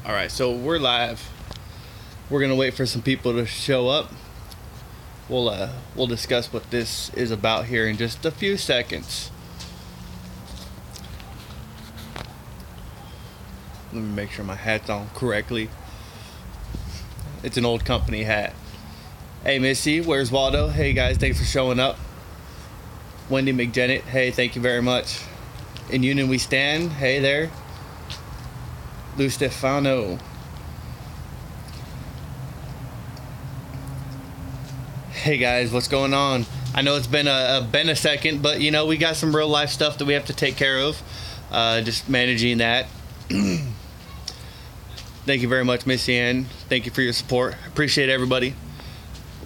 All right, so we're live. We're gonna wait for some people to show up. We'll discuss what this is about here in just a few seconds. Let me make sure my hat's on correctly. It's an old company hat. Hey Missy, where's Waldo? Hey guys, thanks for showing up. Wendy McJennett, hey, thank you very much. In Union we stand, hey there. Lou Stefano. Hey guys, what's going on? I know it's been a second, but you know we got some real life stuff that we have to take care of. Just managing that. Thank you very much, Missy Ann. Thank you for your support. Appreciate everybody.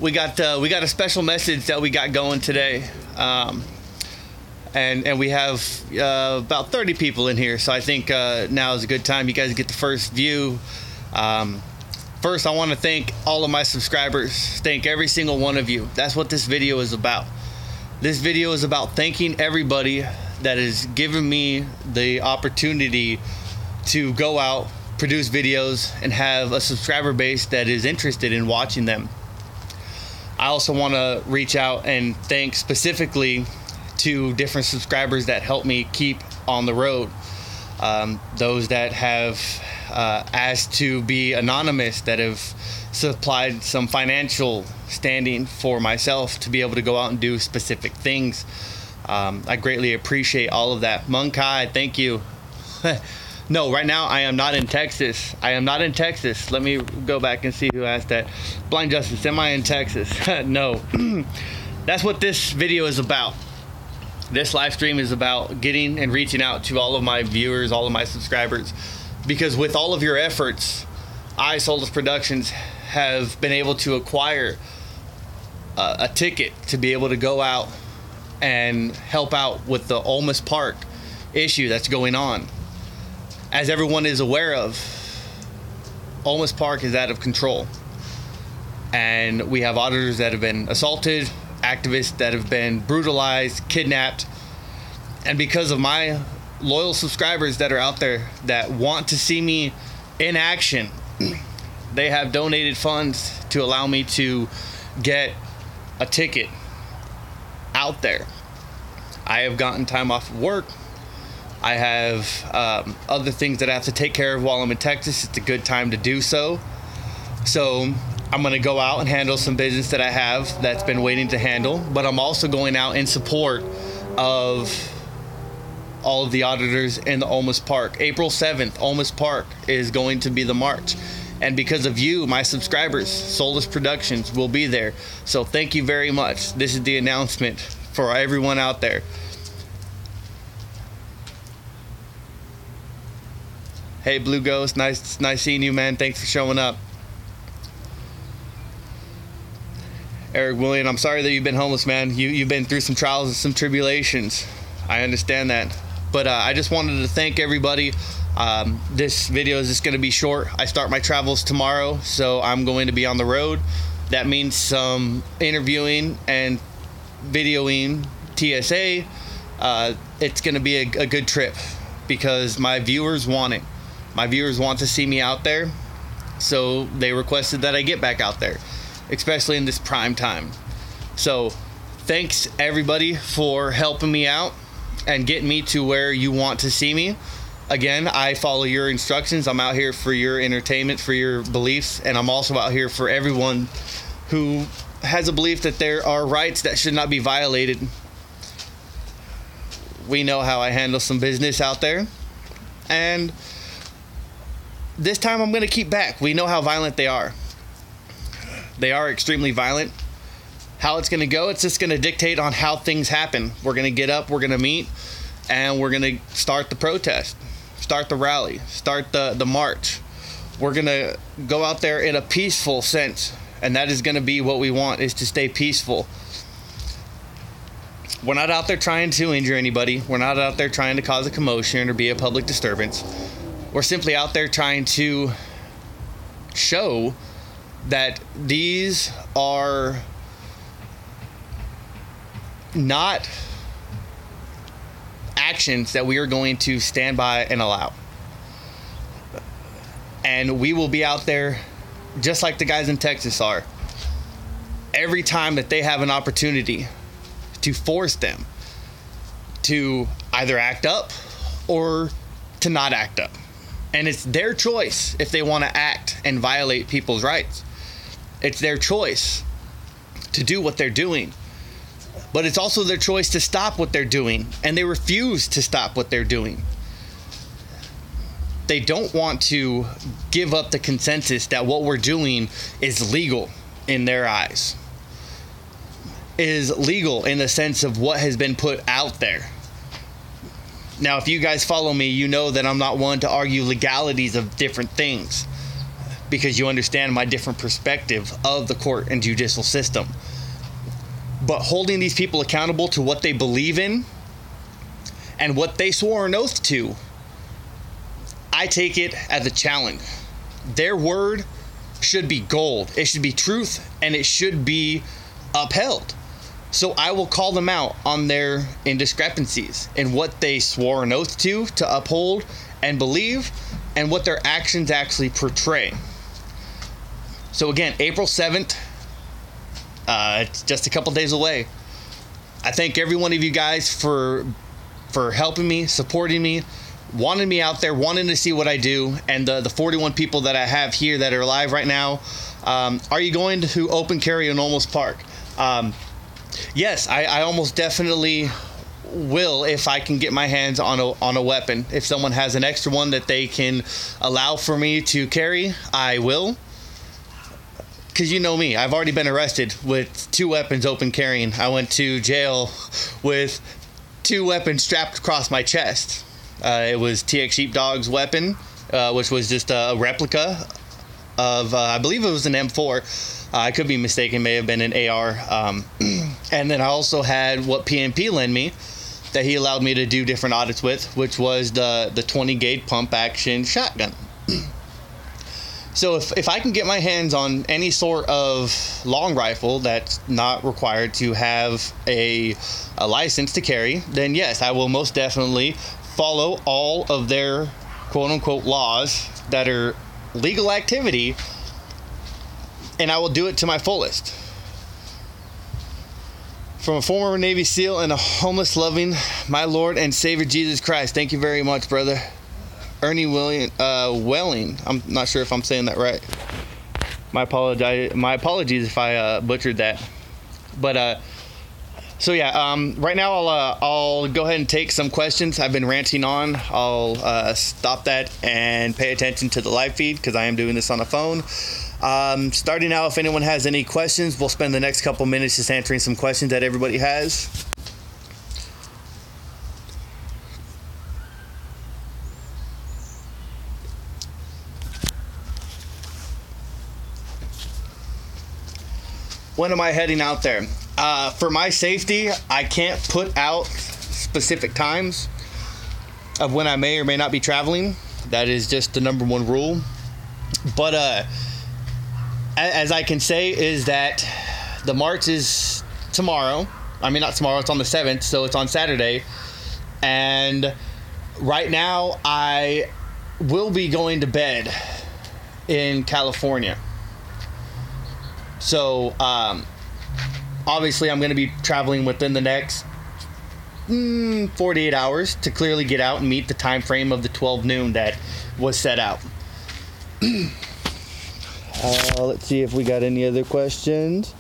We got a special message that we got going today, and we have about 30 people in here. So I think now is a good time. You guys get the first view. First, I want to thank all of my subscribers. Thank every single one of you. That's what this video is about. This video is about thanking everybody that has given me the opportunity to go out, produce videos, and have a subscriber base that is interested in watching them. I also want to reach out and thank specifically to different subscribers that help me keep on the road. Those that have asked to be anonymous, that have supplied some financial standing for myself to be able to go out and do specific things. I greatly appreciate all of that. Munkai, thank you. No, right now I am not in Texas. I am not in Texas. Let me go back and see who asked that. Blind Justice, am I in Texas? No. That's what this video is about. This live stream is about getting and reaching out to all of my viewers, all of my subscribers. Because with all of your efforts, I, Soulless Productions, have been able to acquire a ticket to be able to go out and help out with the Olmos Park issue that's going on. As everyone is aware of, Olmos Park is out of control. And we have auditors that have been assaulted, activists that have been brutalized, kidnapped. And because of my loyal subscribers that are out there that want to see me in action, they have donated funds to allow me to get a ticket out there. I have gotten time off of work. I have other things that I have to take care of while I'm in Texas. It's a good time to do so. So I'm going to go out and handle some business that I have that's been waiting to handle. But I'm also going out in support of all of the auditors in the Olmos Park. April 7th, Olmos Park is going to be the march. And because of you, my subscribers, Soulless Productions will be there. So thank you very much. This is the announcement for everyone out there. Hey, Blue Ghost, nice seeing you, man. Thanks for showing up. Eric William, I'm sorry that you've been homeless, man. You've been through some trials and some tribulations. I understand that. But I just wanted to thank everybody. This video is just going to be short. I start my travels tomorrow, so I'm going to be on the road. That means some interviewing and videoing TSA. It's going to be a good trip because my viewers want it. My viewers want to see me out there, so they requested that I get back out there, especially in this prime time. So thanks everybody for helping me out and getting me to where you want to see me. Again, I follow your instructions. I'm out here for your entertainment, for your beliefs, and I'm also out here for everyone who has a belief that there are rights that should not be violated. We know how I handle some business out there, and this time I'm going to keep back. We know how violent they are. They are extremely violent. How it's going to go, it's just going to dictate on how things happen. We're going to get up, we're going to meet, and we're going to start the protest, start the rally, start the march. We're going to go out there in a peaceful sense, and that is going to be what we want, is to stay peaceful. We're not out there trying to injure anybody. We're not out there trying to cause a commotion or be a public disturbance. We're simply out there trying to show that these are not actions that we are going to stand by and allow. And we will be out there just like the guys in Texas are. Every time that they have an opportunity to force them to either act up or to not act up. And it's their choice if they want to act and violate people's rights. It's their choice to do what they're doing. But it's also their choice to stop what they're doing. And they refuse to stop what they're doing. They don't want to give up the consensus that what we're doing is legal in their eyes. Is legal in the sense of what has been put out there. Now, if you guys follow me, you know that I'm not one to argue legalities of different things, because you understand my different perspective of the court and judicial system. But holding these people accountable to what they believe in and what they swore an oath to, I take it as a challenge. Their word should be gold. It should be truth, and it should be upheld. So I will call them out on their indiscrepancies in what they swore an oath to uphold and believe, and what their actions actually portray. So again, April 7th, it's just a couple days away. I thank every one of you guys for helping me, supporting me, wanting me out there, wanting to see what I do, and the 41 people that I have here that are alive right now. Are you going to open carry in Olmos Park? Yes, I almost definitely will if I can get my hands on a weapon. If someone has an extra one that they can allow for me to carry, I will. Because you know me, I've already been arrested with 2 weapons open carrying. I went to jail with 2 weapons strapped across my chest. It was TX Sheepdog's weapon, which was just a replica of, I believe it was an M4. I could be mistaken, may have been an AR. And then I also had what PNP lent me that he allowed me to do different audits with, which was the 20 gauge pump action shotgun. So if I can get my hands on any sort of long rifle that's not required to have a license to carry, then yes, I will most definitely follow all of their quote-unquote laws that are legal activity, and I will do it to my fullest. From a former Navy SEAL and a homeless loving, my Lord and Savior Jesus Christ. Thank you very much, brother. Ernie Welling. I'm not sure if I'm saying that right. My apologies if I butchered that. But so yeah, right now I'll go ahead and take some questions. I've been ranting on. I'll stop that and pay attention to the live feed because I am doing this on a phone. Starting now, if anyone has any questions, we'll spend the next couple minutes just answering some questions that everybody has. When am I heading out there? For my safety, I can't put out specific times of when I may or may not be traveling. That is just the number one rule. But as I can say is that the march is tomorrow. I mean, not tomorrow, it's on the 7th, so it's on Saturday. And right now, I will be going to bed in California. So, obviously, I'm going to be traveling within the next 48 hours to clearly get out and meet the time frame of the 12 noon that was set out. Let's see if we got any other questions.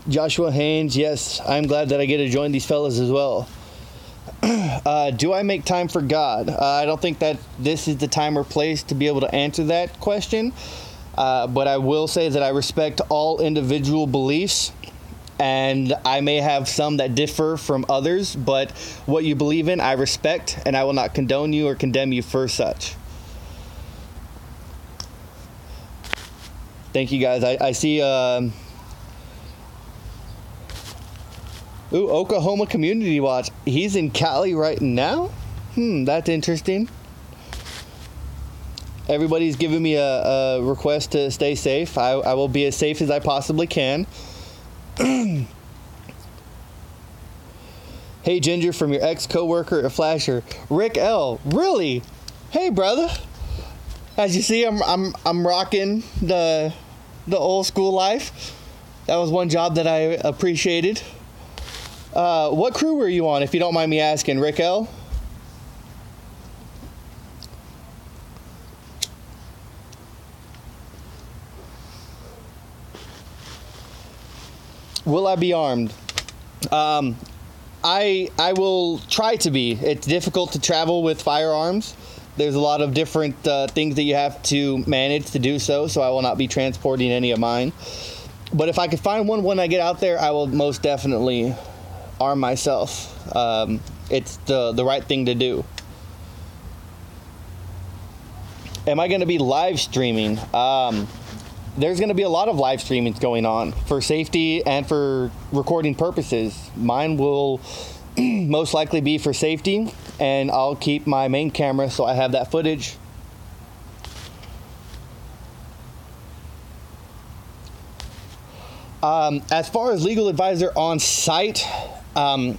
Joshua Haynes, yes, I'm glad that I get to join these fellas as well. Do I make time for God? I don't think that this is the time or place to be able to answer that question. But I will say that I respect all individual beliefs, and I may have some that differ from others, but what you believe in, I respect, and I will not condone you or condemn you for such. Thank you, guys. I see... Oklahoma Community Watch. He's in Cali right now? That's interesting. Everybody's giving me a request to stay safe. I will be as safe as I possibly can. Hey Ginger from your ex-coworker at Flasher, Rick L. Really? Hey brother. As you see, I'm rocking the old school life. That was one job that I appreciated. What crew were you on, if you don't mind me asking, Rick L? Will I be armed? I will try to be. It's difficult to travel with firearms. There's a lot of different things that you have to manage to do so I will not be transporting any of mine. But if I could find one when I get out there, I will most definitely arm myself. It's the right thing to do. Am I going to be live streaming? There's going to be a lot of live streamings going on for safety and for recording purposes. Mine will most likely be for safety, and I'll keep my main camera so I have that footage. As far as legal advisor on site, can't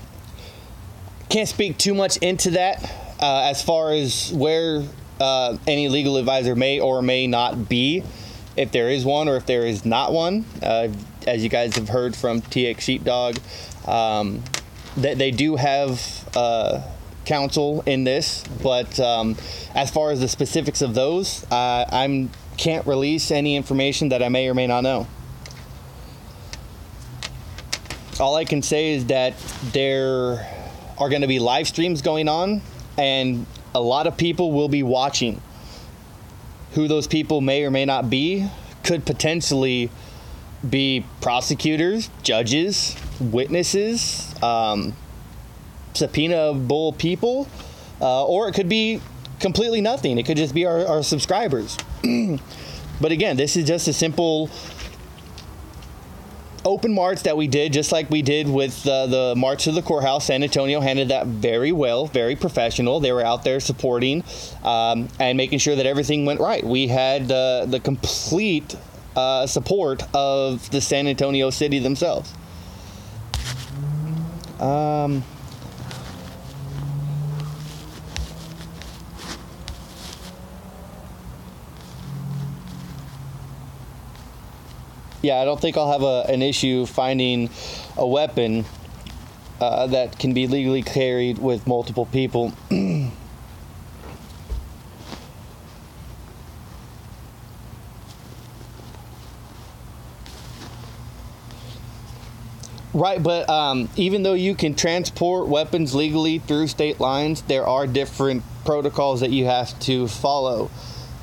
speak too much into that as far as where any legal advisor may or may not be, if there is one or if there is not one. As you guys have heard from TX Sheepdog, that they do have counsel in this, but as far as the specifics of those, I can't release any information that I may or may not know. All I can say is that there are going to be live streams going on, and a lot of people will be watching. Who those people may or may not be could potentially be prosecutors, judges, witnesses, subpoena-able people, or it could be completely nothing. It could just be our subscribers. But again, this is just a simple open march that we did, just like we did with the march to the courthouse. San Antonio handled that very well, very professional. They were out there supporting and making sure that everything went right. We had the complete support of the San Antonio city themselves. Yeah, I don't think I'll have an issue finding a weapon that can be legally carried with multiple people. Right, but even though you can transport weapons legally through state lines, there are different protocols that you have to follow.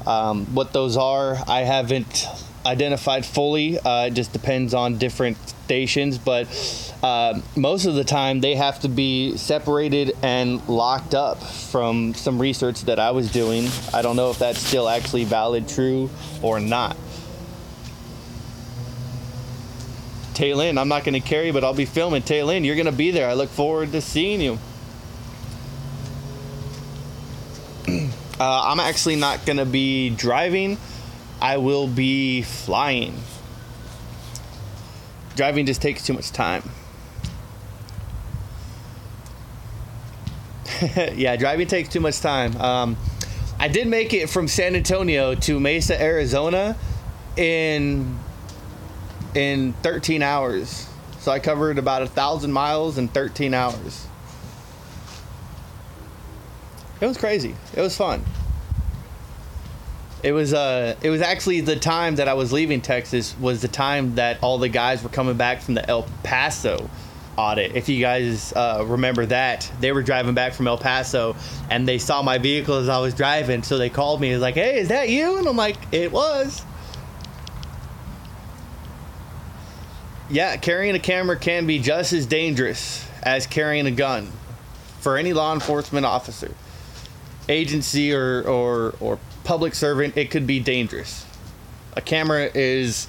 What those are, I haven't identified fully. It just depends on different stations, but most of the time they have to be separated and locked up from some research that I was doing. I don't know if that's still actually valid, true, or not. Taylin, I'm not going to carry, but I'll be filming. Taylin, you're going to be there. I look forward to seeing you. I'm actually not going to be driving. I will be flying. Driving just takes too much time. Yeah, driving takes too much time. I did make it from San Antonio to Mesa, Arizona in 13 hours. So I covered about 1,000 miles in 13 hours. It was crazy. It was fun. It was actually the time that I was leaving Texas was the time that all the guys were coming back from the El Paso audit. If you guys remember that, they were driving back from El Paso and they saw my vehicle as I was driving, so they called me. It was like, "Hey, is that you?" And I'm like, "It was." Yeah, carrying a camera can be just as dangerous as carrying a gun for any law enforcement officer, agency, or public servant. It could be dangerous. A camera is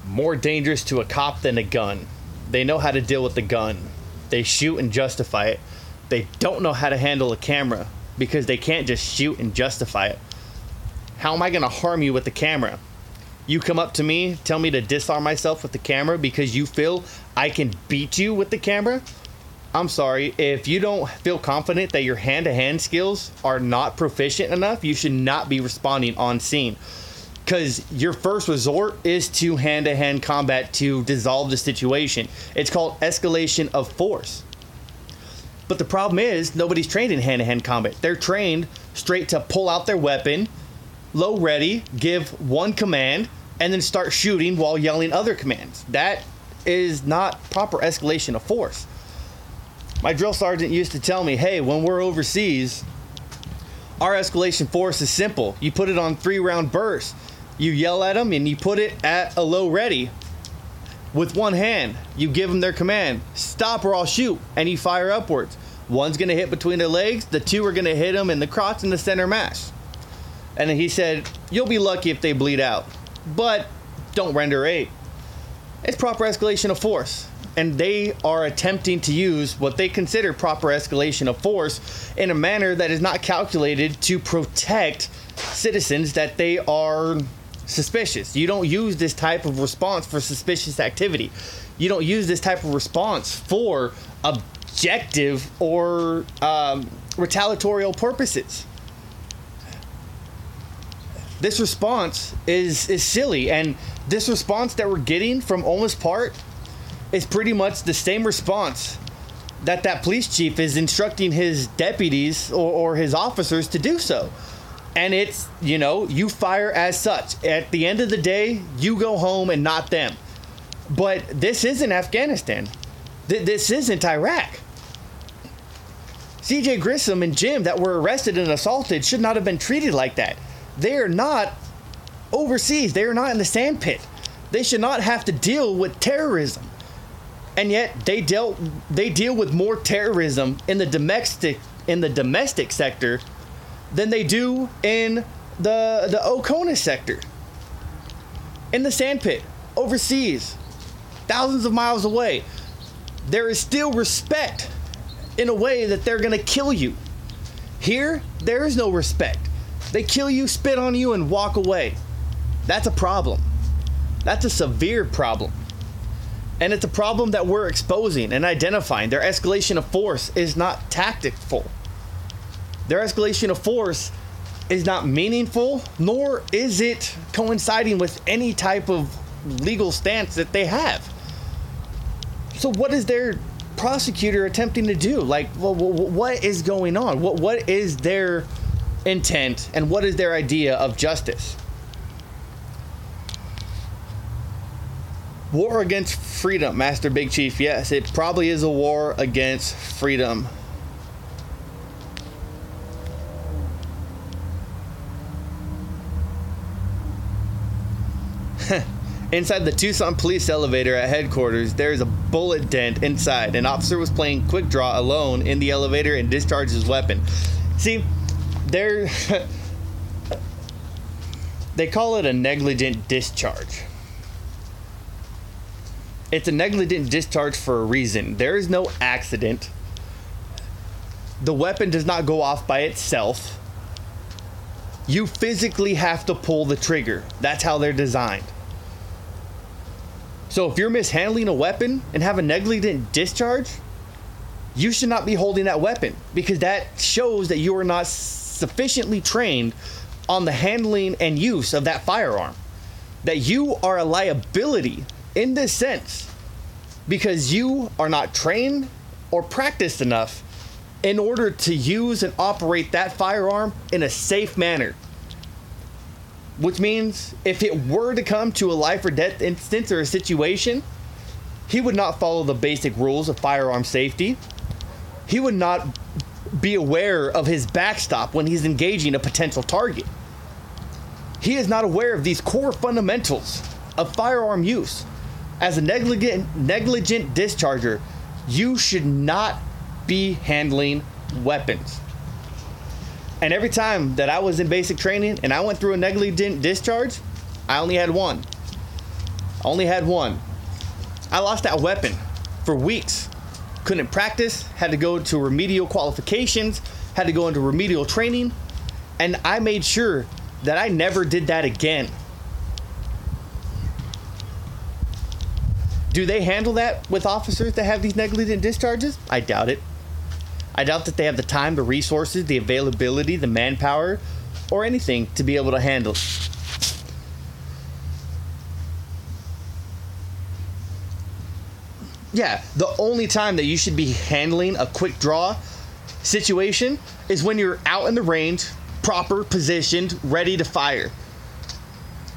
more dangerous to a cop than a gun. They know how to deal with the gun. They shoot and justify it. They don't know how to handle a camera because they can't just shoot and justify it. How am I going to harm you with the camera? You come up to me, tell me to disarm myself with the camera because you feel I can beat you with the camera? I'm sorry, if you don't feel confident that your hand-to-hand skills are not proficient enough, you should not be responding on scene. Because your first resort is to hand-to-hand combat to dissolve the situation. It's called escalation of force. But the problem is, nobody's trained in hand-to-hand combat. They're trained straight to pull out their weapon, low ready, give one command, and then start shooting while yelling other commands. That is not proper escalation of force. My drill sergeant used to tell me, hey, when we're overseas, our escalation force is simple. You put it on 3-round bursts. You yell at them and you put it at a low ready. With one hand, you give them their command, stop or I'll shoot, and you fire upwards. One's going to hit between their legs, the two are going to hit them in the crotch and the center mass. And then he said, you'll be lucky if they bleed out, but don't render aid. It's proper escalation of force. And they are attempting to use what they consider proper escalation of force in a manner that is not calculated to protect citizens that they are suspicious. You don't use this type of response for suspicious activity. You don't use this type of response for objective or retaliatorial purposes. This response is silly, and this response that we're getting from Olmos Park is pretty much the same response that police chief is instructing his deputies or his officers to do so. And it's, you fire as such. At the end of the day, you go home and not them. But this isn't Afghanistan. This isn't Iraq. CJ Grissom and Jim that were arrested and assaulted should not have been treated like that. They are not overseas. They are not in the sandpit. They should not have to deal with terrorism. And yet they deal with more terrorism in the domestic sector than they do in the Oconee sector. In the sandpit, overseas, thousands of miles away, there is still respect in a way that they're going to kill you. Here, there is no respect. They kill you, spit on you, and walk away. That's a problem. That's a severe problem. And it's a problem that we're exposing and identifying. Their escalation of force is not tactful. Their escalation of force is not meaningful, nor is it coinciding with any type of legal stance that they have. So what is their prosecutor attempting to do? What is going on? What is their intent, and what is their idea of justice? War against freedom, Master Big Chief. Yes, it probably is a war against freedom. Inside the Tucson police elevator at headquarters, there is a bullet dent inside. An officer was playing quick draw alone in the elevator and discharged his weapon. See, they call it a negligent discharge. It's a negligent discharge for a reason. There is no accident. The weapon does not go off by itself. You physically have to pull the trigger. That's how they're designed. So if you're mishandling a weapon and have a negligent discharge, you should not be holding that weapon, because that shows that you are not sufficiently trained on the handling and use of that firearm. That you are a liability in this sense because you are not trained or practiced enough in order to use and operate that firearm in a safe manner. Which means if it were to come to a life or death instance or a situation, he would not follow the basic rules of firearm safety. He would not be aware of his backstop when he's engaging a potential target. He is not aware of these core fundamentals of firearm use. As a negligent discharger, you should not be handling weapons. And every time that I was in basic training and I went through a negligent discharge, I only had one. I lost that weapon for weeks. Couldn't practice, had to go to remedial qualifications, had to go into remedial training, and I made sure that I never did that again. Do they handle that with officers that have these negligent discharges? I doubt it. I doubt that they have the time, the resources, the availability, the manpower, or anything to be able to handle it. Yeah, the only time that you should be handling a quick draw situation is when you're out in the range, proper positioned, ready to fire.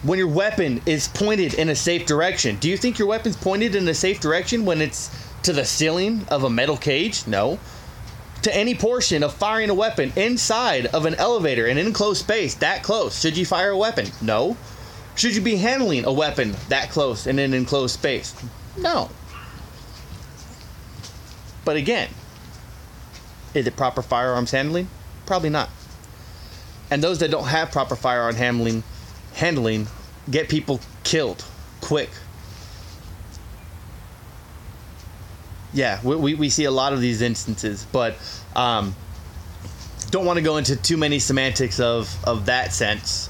When your weapon is pointed in a safe direction. Do you think your weapon's pointed in a safe direction when it's to the ceiling of a metal cage? No. To any portion of firing a weapon inside of an elevator, an enclosed space that close, should you fire a weapon? No. Should you be handling a weapon that close in an enclosed space? No. But again, is it proper firearms handling? Probably not. And those that don't have proper firearm handling get people killed quick. Yeah, we see a lot of these instances, but don't want to go into too many semantics of that sense.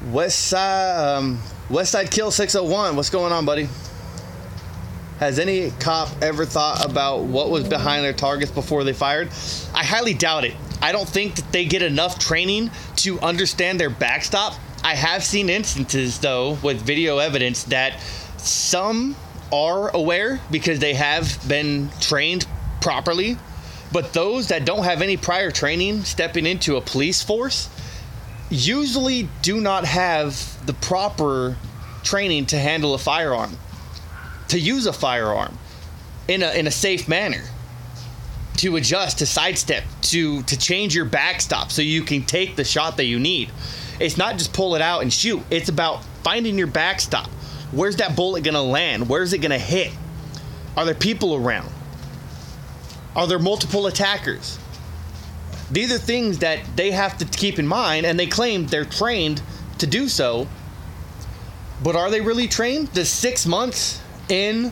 Westside Kill 601, what's going on, buddy? Has any cop ever thought about what was behind their targets before they fired? I highly doubt it. I don't think that they get enough training to understand their backstop. I have seen instances, though, with video evidence that some are aware because they have been trained properly. But those that don't have any prior training stepping into a police force usually do not have the proper training to handle a firearm, to use a firearm in a safe manner, to adjust, to sidestep, to change your backstop so you can take the shot that you need. It's not just pull it out and shoot. It's about finding your backstop. Where's that bullet going to land? Where's it going to hit? Are there people around? Are there multiple attackers? These are things that they have to keep in mind, and they claim they're trained to do so. But are they really trained? Does 6 months in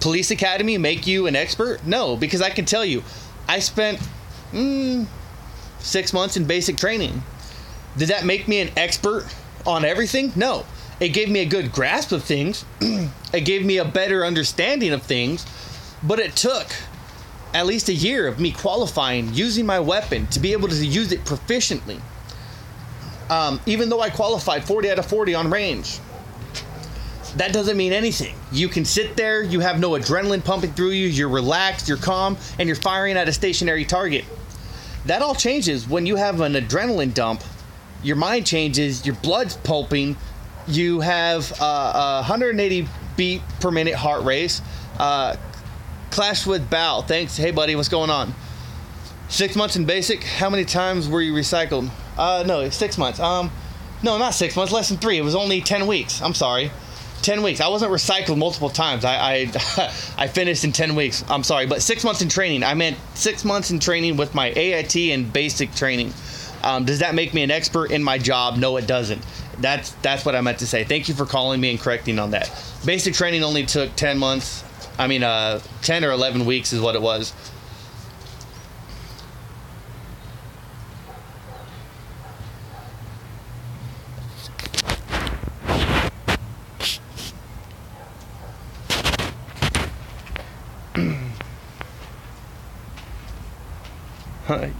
police academy make you an expert? No, because I can tell you, I spent 6 months in basic training. Did that make me an expert on everything? No. It gave me a good grasp of things. It gave me a better understanding of things. But it took at least a year of me qualifying, using my weapon to be able to use it proficiently. Even though I qualified 40 out of 40 on range, that doesn't mean anything. You can sit there, you have no adrenaline pumping through you, you're relaxed, you're calm, and you're firing at a stationary target. That all changes when you have an adrenaline dump. Your mind changes, your blood's pumping, you have 180 beat per minute heart race. Clash with Bow, thanks. Hey buddy, what's going on? 6 months in basic. How many times were you recycled? No, 6 months. No, not 6 months, less than 3. It was only 10 weeks. I'm sorry. 10 weeks. I wasn't recycled multiple times. I finished in 10 weeks. I'm sorry, but 6 months in training. I meant 6 months in training with my AIT and basic training. Does that make me an expert in my job? No, it doesn't. That's what I meant to say. Thank you for calling me and correcting on that. Basic training only took 10 months. 10 or 11 weeks is what it was.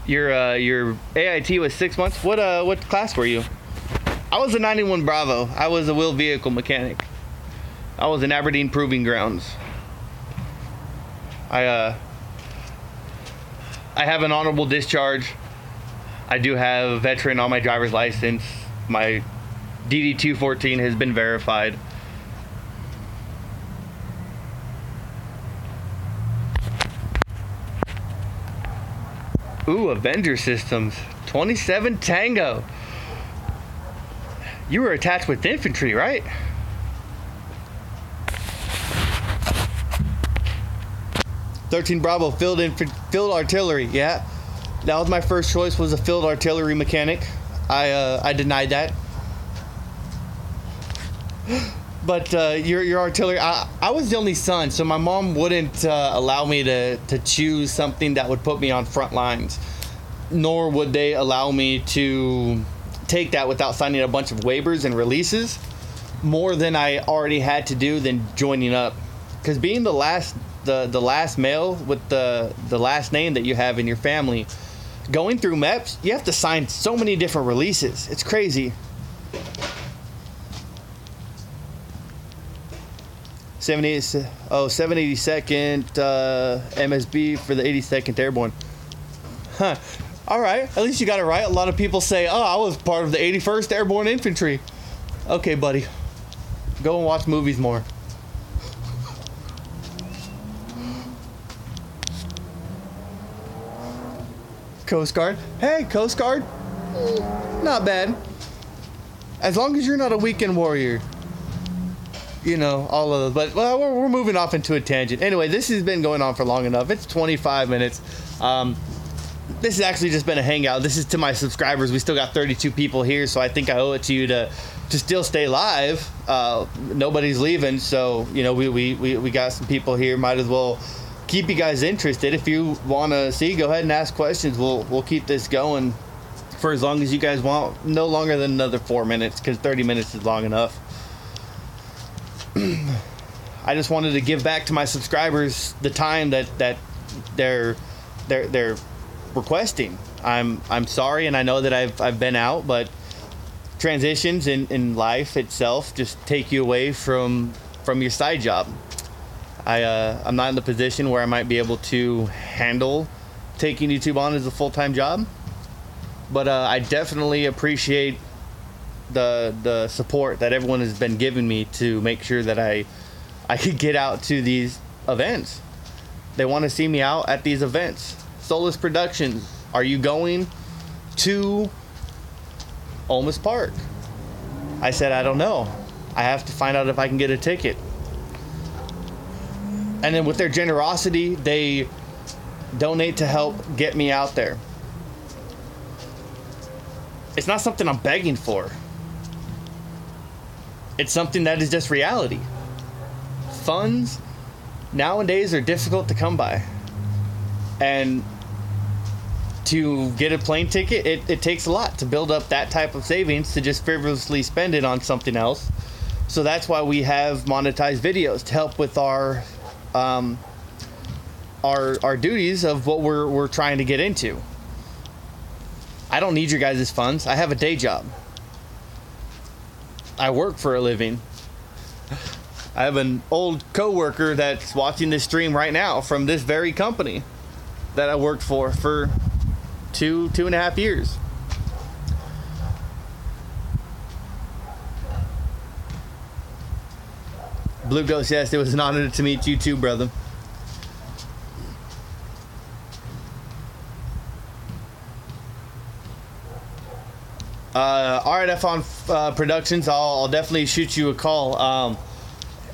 Your AIT was 6 months. What class were you? I was a 91 Bravo. I was a wheel vehicle mechanic. I was in Aberdeen Proving Grounds. I have an honorable discharge. I do have a veteran on my driver's license. My DD-214 has been verified. Ooh, Avenger Systems. 27 Tango. You were attached with infantry, right? "13 Bravo, field artillery." Yeah, that was my first choice, was a field artillery mechanic. I denied that. But your artillery, I was the only son, so my mom wouldn't allow me to choose something that would put me on front lines, nor would they allow me to take that without signing a bunch of waivers and releases. more than I already had to do than joining up. Because being the last male with the last name that you have in your family, going through MEPS, you have to sign so many different releases. It's crazy. 782nd MSB for the 82nd Airborne. Huh. All right. At least you got it right. A lot of people say, oh, I was part of the 81st Airborne Infantry. Okay, buddy. Go and watch movies more. Coast Guard. Hey, Coast Guard. Not bad. As long as you're not a weekend warrior. You know, all of those. But well, we're moving off into a tangent. Anyway, this has been going on for long enough. It's 25 minutes. This has actually just been a hangout. This is to my subscribers. We still got 32 people here, so I think I owe it to you to still stay live. Nobody's leaving, so you know we got some people here. Might as well keep you guys interested. If you want to see, go ahead and ask questions. We'll keep this going for as long as you guys want. No longer than another 4 minutes, because 30 minutes is long enough. I just wanted to give back to my subscribers the time that they're requesting. I'm sorry, and I know that I've been out, but transitions in life itself just take you away from your side job. I'm not in the position where I might be able to handle taking YouTube on as a full-time job, but I definitely appreciate the support that everyone has been giving me to make sure that I could get out to these events. They want to see me out at these events. Solus Productions, are you going to Olmos Park? I said, I don't know. I have to find out if I can get a ticket. And then with their generosity, they donate to help get me out there. It's not something I'm begging for. It's something that is just reality. Funds nowadays are difficult to come by. And to get a plane ticket, it takes a lot to build up that type of savings to just frivolously spend it on something else. So that's why we have monetized videos to help with our duties of what we're trying to get into. I don't need your guys' funds. I have a day job. I work for a living. I have an old coworker that's watching this stream right now from this very company that I worked for 2.5 years. Blue Ghost, yes, it was an honor to meet you too, brother. RF on Productions, I'll definitely shoot you a call.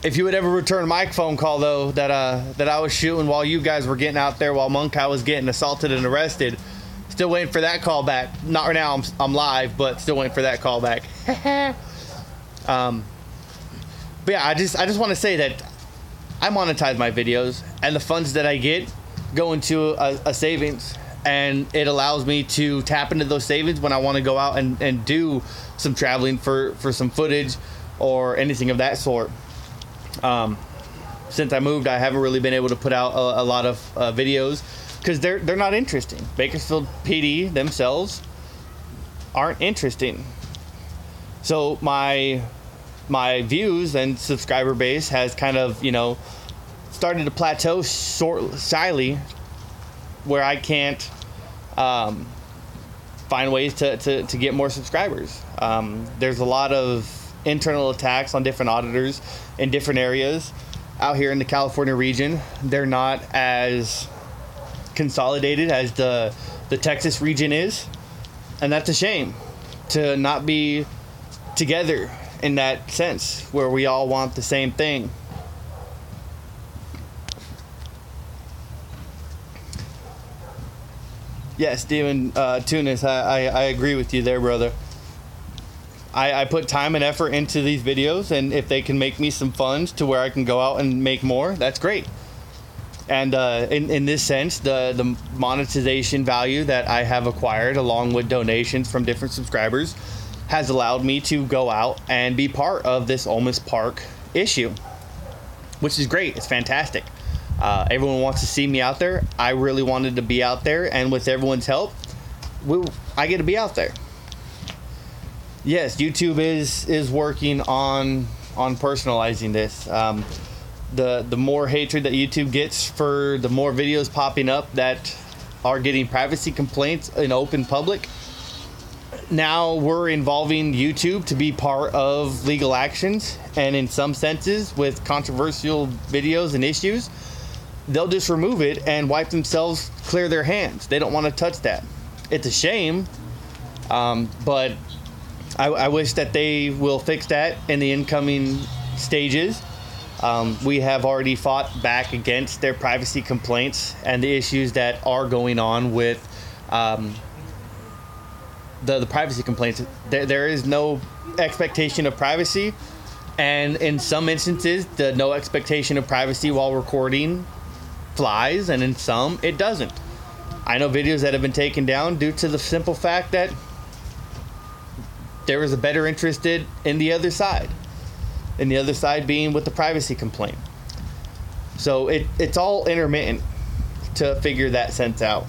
If you would ever return my phone call though, that I was shooting while you guys were getting out there, while Monkai was getting assaulted and arrested. Still waiting for that call back. Not right now, I'm live, but still waiting for that call back. But yeah, I just want to say that I monetize my videos, and the funds that I get go into a savings, and it allows me to tap into those savings when I want to go out and do some traveling for some footage or anything of that sort. Since I moved, I haven't really been able to put out a lot of videos because they're not interesting. Bakersfield PD themselves aren't interesting. So my views and subscriber base has kind of, started to plateau shyly, where I can't find ways to get more subscribers. There's a lot of internal attacks on different auditors in different areas out here in the California region. They're not as consolidated as the Texas region is, and that's a shame to not be together in that sense where we all want the same thing. Yes, Steven Tunis, I agree with you there, brother. I put time and effort into these videos, and if they can make me some funds to where I can go out and make more, that's great. And in this sense, the monetization value that I have acquired along with donations from different subscribers has allowed me to go out and be part of this Olmos Park issue, which is great. It's fantastic. Everyone wants to see me out there. I really wanted to be out there, and with everyone's help, I get to be out there. Yes, YouTube is working on personalizing this. The more hatred that YouTube gets for the more videos popping up that are getting privacy complaints in open public, now we're involving YouTube to be part of legal actions, and in some senses with controversial videos and issues, they'll just remove it and wipe themselves, clear their hands. They don't want to touch that. It's a shame, but I wish that they will fix that in the incoming stages. We have already fought back against their privacy complaints and the issues that are going on with the privacy complaints. There is no expectation of privacy, and in some instances, the no expectation of privacy while recording flies, and in some, it doesn't. I know videos that have been taken down due to the simple fact that there was a better interested in the other side, and the other side being with the privacy complaint. So it's all intermittent to figure that sense out.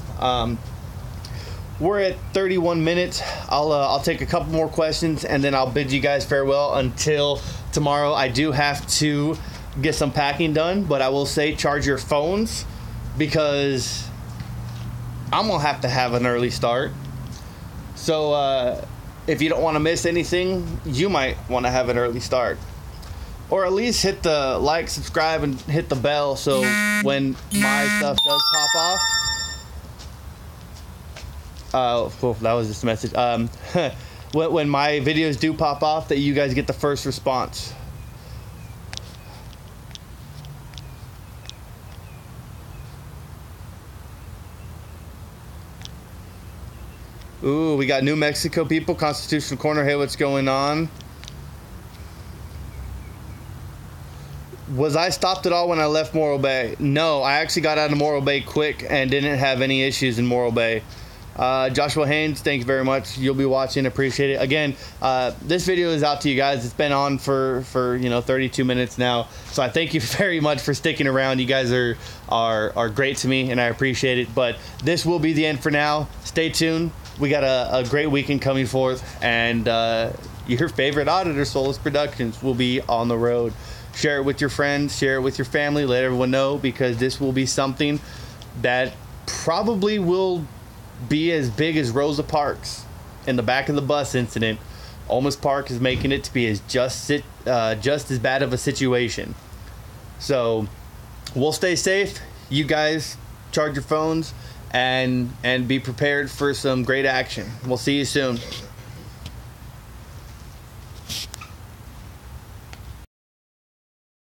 We're at 31 minutes. I'll take a couple more questions, and then I'll bid you guys farewell until tomorrow. I do have to get some packing done, but I will say charge your phones, because I'm gonna have to have an early start. So if you don't want to miss anything, you might want to have an early start, or at least hit the like, subscribe, and hit the bell, so when my stuff does pop off. Well, that was just a message. When my videos do pop off, that you guys get the first response. Ooh, we got New Mexico people, Constitutional Corner. Hey, what's going on? Was I stopped at all when I left Morro Bay? No, I actually got out of Morro Bay quick and didn't have any issues in Morro Bay. Joshua Haynes, thanks very much. You'll be watching, appreciate it. Again, this video is out to you guys. It's been on for 32 minutes now, so I thank you very much for sticking around. You guys are great to me, and I appreciate it. But this will be the end for now. Stay tuned. We got a great weekend coming forth, and your favorite auditor, Soulless Productions, will be on the road. Share it with your friends, share it with your family, let everyone know, because this will be something that probably will be as big as Rosa Parks in the back of the bus incident. Olmos Park is making it to be just as bad of a situation. So we'll stay safe. You guys charge your phones and be prepared for some great action. We'll see you soon.